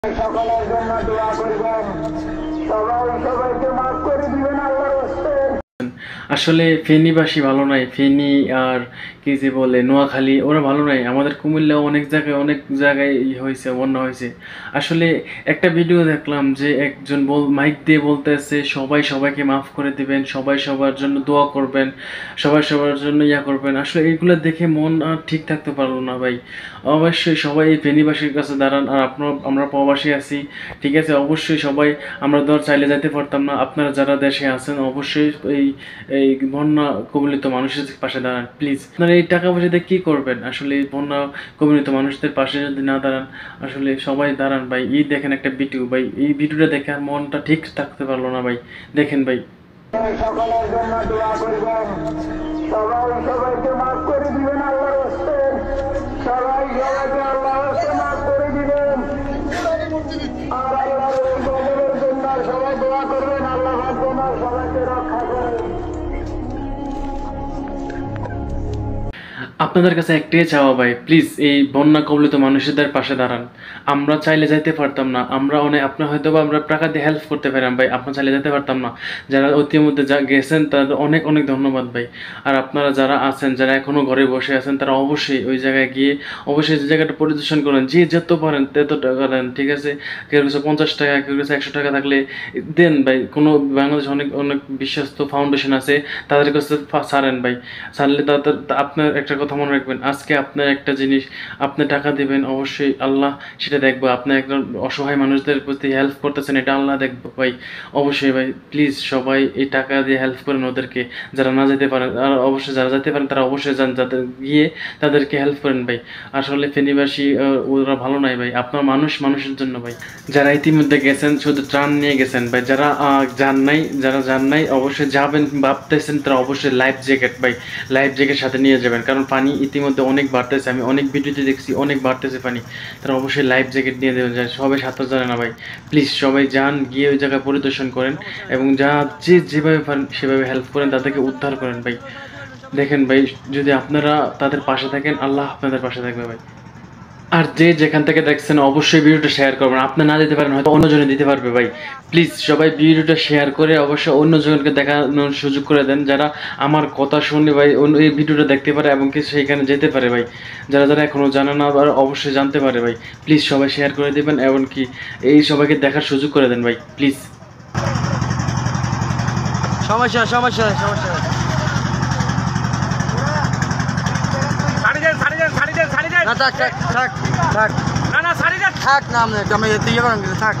সকলের জন্য দোয়া করবেন, সবাইকে মাফ করে দিবেন আল্লাহর রাস্তে। আসলে ফেনীবাসী ভালো নাই। ফেনী আর কি যে বলে নোয়াখালী, ওরা ভালো নাই। আমাদের কুমিল্লা অনেক জায়গায় হয়েছে, বন্যা হয়েছে। আসলে একটা ভিডিও দেখলাম যে একজন মাইক দিয়ে বলতেছে সবাই সবাইকে মাফ করে দিবেন, সবাই সবার জন্য দোয়া করবেন, সবাই সবার জন্য করবেন। আসলে এইগুলো দেখে মন আর ঠিক থাকতে পারলো না ভাই। অবশ্যই সবাই এই ফেনীবাসীর কাছে দাঁড়ান। আর আমরা প্রবাসী আছি, ঠিক আছে, অবশ্যই সবাই আমরা চাইলে যাইতে পারতাম না। আপনারা যারা দেশে আছেন অবশ্যই এই বন্যা কবলিত মানুষের পাশে দাঁড়ান প্লিজ। আপনারা এই টাকা পয়সা দিয়ে কী করবেন? আসলে এই বন্যা কবলিত মানুষদের পাশে যদি না দাঁড়ান, আসলে সবাই দাঁড়ান ভাই। দেখেন একটা ভিডিও ভাই, এই ভিডিওটা দেখে আর মনটা ঠিক থাকতে পারলো না ভাই। দেখেন ভাই, সকলের জন্য দোয়া করবেন, সবাইকে মাফ করে দিবেন আল্লাহর রাস্তে। সবাইকে আল্লাহর রাস্তে মাফ করে দিবেন। আর আল্লাহর এই গজবের জন্য সবাই দোয়া করবেন, আল্লাহ যেন সবাইকে রক্ষা করেন। আপনাদের কাছে একটাই চাওয়া ভাই, প্লিজ এই বন্যা কবলিত মানুষদের পাশে দাঁড়ান। আমরা চাইলে যাইতে পারতাম না, আমরা আপনার হয়তো আমরা টাকা দিয়ে হেল্প করতে পারলাম ভাই, আপনার চাইলে যেতে পারতাম না। যারা ইতিমধ্যে গেছেন তাদের অনেক অনেক ধন্যবাদ ভাই। আর আপনারা যারা আছেন, যারা এখনও ঘরে বসে আছেন, তারা অবশ্যই ওই জায়গায় গিয়ে অবশ্যই যে জায়গাটা পরিদর্শন করেন, যে যত পারেন তত টাকা দেন, ঠিক আছে। কেউ কাছে 50 টাকা, কেউ কাছে 100 টাকা থাকলে দেন ভাই। কোনো বাংলাদেশে অনেক অনেক বিশ্বস্ত ফাউন্ডেশন আছে, তাদের কাছে ছাড়েন ভাই। ছাড়লে তাদের আপনার একটা কথা মনে রাখবেন, আজকে আপনার একটা জিনিস আপনি টাকা দিবেন, অবশ্যই আল্লাহ সেটা দেখবো। আপনি একজন অসহায় মানুষদের প্রতি হেল্প করতেছেন, এটা আল্লাহ দেখবো ভাই। অবশ্যই ভাই, প্লিজ সবাই এই টাকা দিয়ে হেল্প করেন ওদেরকে, যারা না যেতে পারেন। আর অবশ্যই যারা যেতে পারেন তারা অবশ্যই যান, যাদের গিয়ে তাদেরকে হেল্প করেন ভাই। আসলে ফেনীবাসী ওরা ভালো নাই ভাই। আপনার মানুষের জন্য ভাই। যারা ইতিমধ্যে গেছেন শুধু ত্রাণ নিয়ে গেছেন ভাই, যারা যান নাই অবশ্যই যাবেন ভাবতেছেন, তারা অবশ্যই লাইফ জ্যাকেট ভাই, লাইফ জ্যাকেট সাথে নিয়ে যাবেন। কারণ পানি ইতিমধ্যে অনেক বাড়তেছে, আমি অনেক ভিডিওতে দেখছি অনেক বাড়তেছে পানি। তারা অবশ্যই লাইফ জ্যাকেট নিয়ে দেবেন। যায় সবাই সাঁতার জানে না ভাই, প্লিজ সবাই যান, গিয়ে ওই জায়গায় পরিদর্শন করেন এবং যেভাবে পারেন সেভাবে হেল্প করেন, তাদেরকে উদ্ধার করেন ভাই। দেখেন ভাই, যদি আপনারা তাদের পাশে থাকেন, আল্লাহ আপনাদের পাশে থাকবে ভাই। আর যেখান থেকে দেখছেন অবশ্যই ভিডিওটা শেয়ার করবেন। আপনি না দিতে পারেন, হয়তো অন্যজনে দিতে পারবে ভাই। প্লিজ সবাই ভিডিওটা শেয়ার করে অবশ্যই অন্যজনকে দেখানোর সুযোগ করে দেন, যারা আমার কথা শুনে ভাই এই ভিডিওটা দেখতে পারে এবং কি সেইখানে যেতে পারে ভাই। যারা এখনও জানে না আবার অবশ্যই জানতে পারে ভাই। প্লিজ সবাই শেয়ার করে দেবেন এবং কি এই সবাইকে দেখার সুযোগ করে দেন ভাই প্লিজ। সমস্যা না, থাক না, আমি ইয়ে করেন থাক।